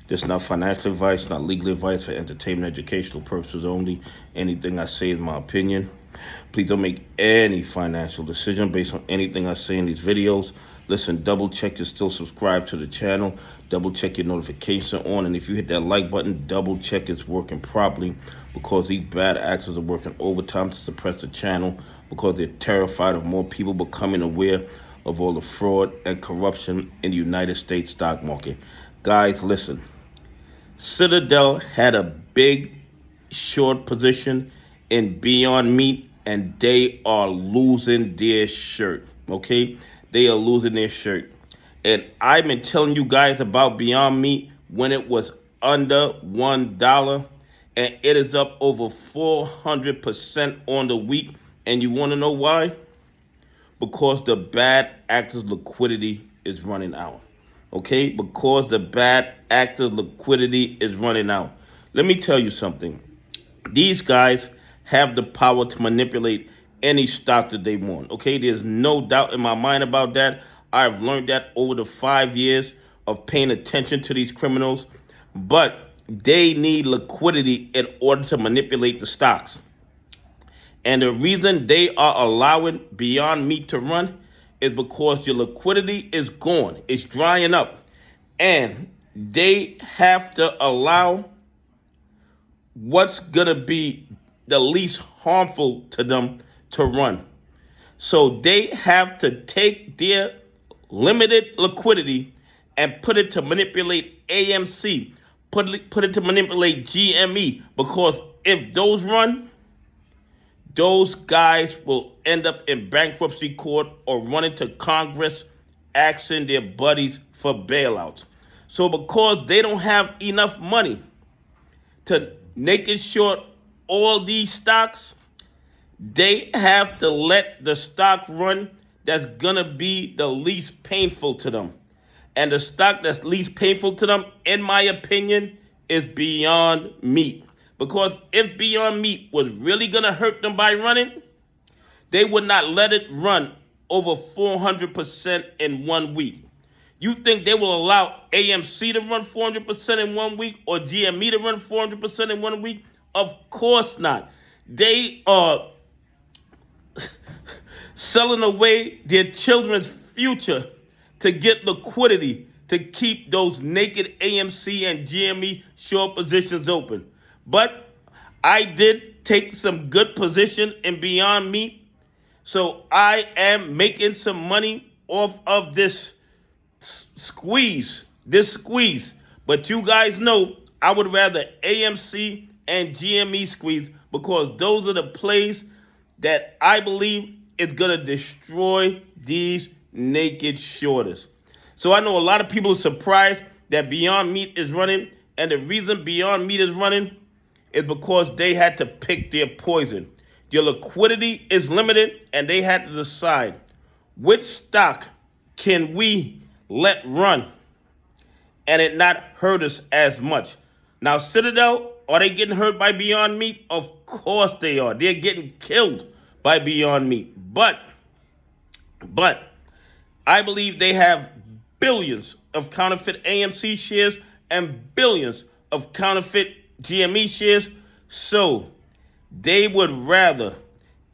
This is not financial advice, not legal advice, for entertainment, educational purposes only. Anything I say is my opinion. Please don't make any financial decision based on anything I say in these videos. Listen, double check you're still subscribed to the channel. Double check your notification on. And if you hit that like button, double check it's working properly, because these bad actors are working overtime to suppress the channel, because they're terrified of more people becoming aware of all the fraud and corruption in the United States stock market. Guys, listen. Citadel had a big short position in Beyond Meat, and they are losing their shirt, okay? They are losing their shirt. And I've been telling you guys about Beyond Meat when it was under $1, and it is up over 400% on the week. And you want to know why? Because the bad actors' liquidity is running out. Okay? Because the bad actors' liquidity is running out. Let me tell you something. These guys have the power to manipulate any stock that they want. Okay? There's no doubt in my mind about that. I've learned that over the 5 years of paying attention to these criminals. But they need liquidity in order to manipulate the stocks. And the reason they are allowing Beyond Meat to run is because your liquidity is gone. It's drying up. And they have to allow what's going to be the least harmful to them to run. So they have to take their limited liquidity and put it to manipulate AMC, put it to manipulate GME, because if those run, those guys will end up in bankruptcy court or running to Congress asking their buddies for bailouts. So because they don't have enough money to naked short all these stocks, they have to let the stock run that's going to be the least painful to them. And the stock that's least painful to them, in my opinion, is Beyond Meat. Because if Beyond Meat was really going to hurt them by running, they would not let it run over 400% in 1 week. You think they will allow AMC to run 400% in 1 week, or GME to run 400% in 1 week? Of course not. They are selling away their children's future to get liquidity to keep those naked AMC and GME short positions open. But I did take some good position in Beyond Meat, so I am making some money off of this squeeze. But you guys know I would rather AMC and GME squeeze, because those are the plays that I believe is going to destroy these naked shorters. So I know a lot of people are surprised that Beyond Meat is running, and the reason Beyond Meat is running is because they had to pick their poison. Their liquidity is limited, and they had to decide which stock can we let run and it not hurt us as much. Now, Citadel, are they getting hurt by Beyond Meat? Of course they are. They're getting killed by Beyond Meat. But I believe they have billions of counterfeit AMC shares and billions of counterfeit GME shares. So they would rather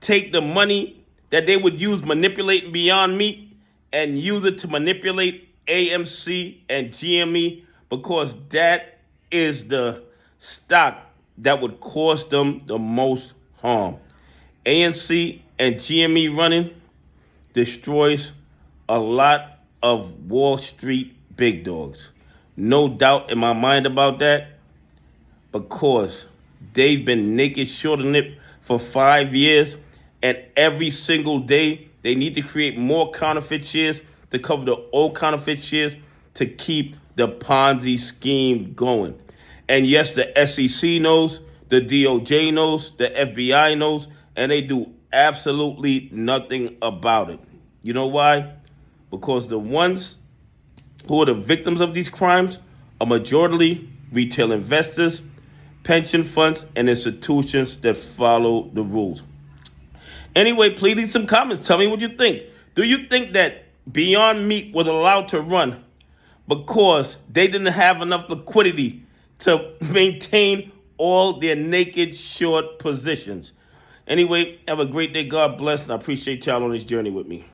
take the money that they would use manipulating Beyond Meat and use it to manipulate AMC and GME, because that is the stock that would cause them the most harm. AMC and GME running destroys a lot of Wall Street big dogs. No doubt in my mind about that, because they've been naked shorting it for 5 years, and every single day they need to create more counterfeit shares to cover the old counterfeit shares to keep the Ponzi scheme going. And yes, the SEC knows, the DOJ knows, the FBI knows, and they do absolutely nothing about it. You know why? Because the ones who are the victims of these crimes are majority retail investors, pension funds, and institutions that follow the rules. Anyway, please leave some comments. Tell me what you think. Do you think that Beyond Meat was allowed to run because they didn't have enough liquidity to maintain all their naked short positions. Anyway, have a great day. God bless, and I appreciate y'all on this journey with me.